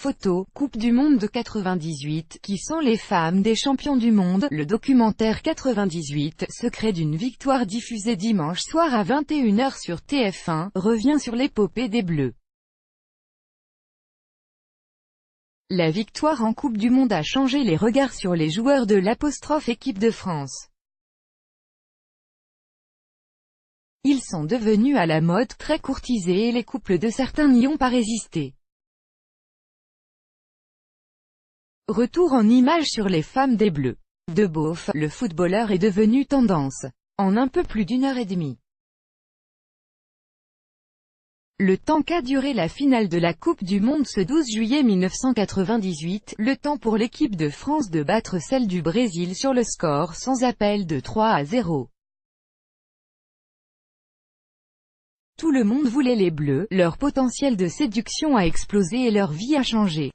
Photo, Coupe du Monde de 98, qui sont les femmes des champions du monde, le documentaire 98, secret d'une victoire diffusé dimanche soir à 21h sur TF1, revient sur l'épopée des Bleus. La victoire en Coupe du Monde a changé les regards sur les joueurs de l'équipe de France. Ils sont devenus à la mode, très courtisés et les couples de certains n'y ont pas résisté. Retour en images sur les femmes des Bleus. De Beauf, le footballeur est devenu tendance. En un peu plus d'une heure et demie. Le temps qu'a duré la finale de la Coupe du Monde ce 12 juillet 1998, le temps pour l'équipe de France de battre celle du Brésil sur le score sans appel de 3-0. Tout le monde voulait les Bleus, leur potentiel de séduction a explosé et leur vie a changé.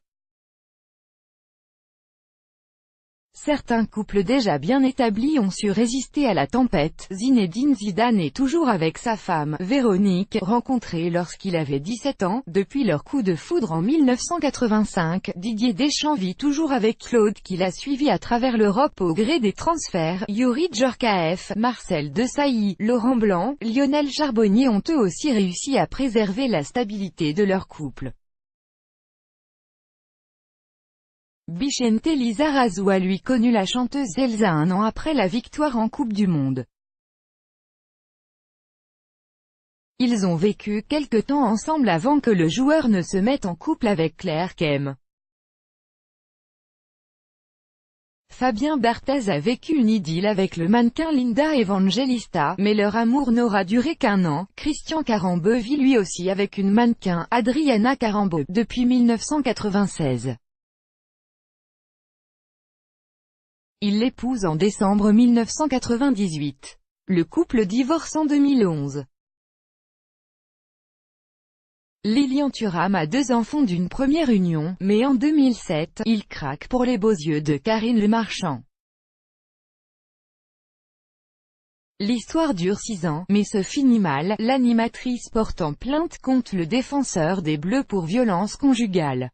Certains couples déjà bien établis ont su résister à la tempête. Zinedine Zidane est toujours avec sa femme, Véronique, rencontrée lorsqu'il avait 17 ans, depuis leur coup de foudre en 1985. Didier Deschamps vit toujours avec Claude, qui l'a suivi à travers l'Europe au gré des transferts. Youri Djorkaeff, Marcel Desailly, Laurent Blanc, Lionel Charbonnier ont eux aussi réussi à préserver la stabilité de leur couple. Vicente Lizarazu a lui connu la chanteuse Elsa un an après la victoire en Coupe du Monde. Ils ont vécu quelque temps ensemble avant que le joueur ne se mette en couple avec Claire Kem. Fabien Barthez a vécu une idylle avec le mannequin Linda Evangelista, mais leur amour n'aura duré qu'un an. Christian Carambeau vit lui aussi avec une mannequin, Adriana Carambeau, depuis 1996. Il l'épouse en décembre 1998. Le couple divorce en 2011. Lilian Thuram a 2 enfants d'une première union, mais en 2007, il craque pour les beaux yeux de Karine Le Marchand. L'histoire dure 6 ans, mais se finit mal, l'animatrice portant plainte contre le défenseur des Bleus pour violence conjugale.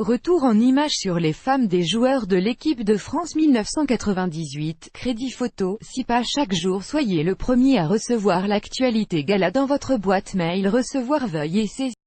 Retour en images sur les femmes des joueurs de l'équipe de France 1998, Crédit Photo, 6 pages chaque jour. Soyez le premier à recevoir l'actualité gala dans votre boîte mail. Recevoir veuillez saisir.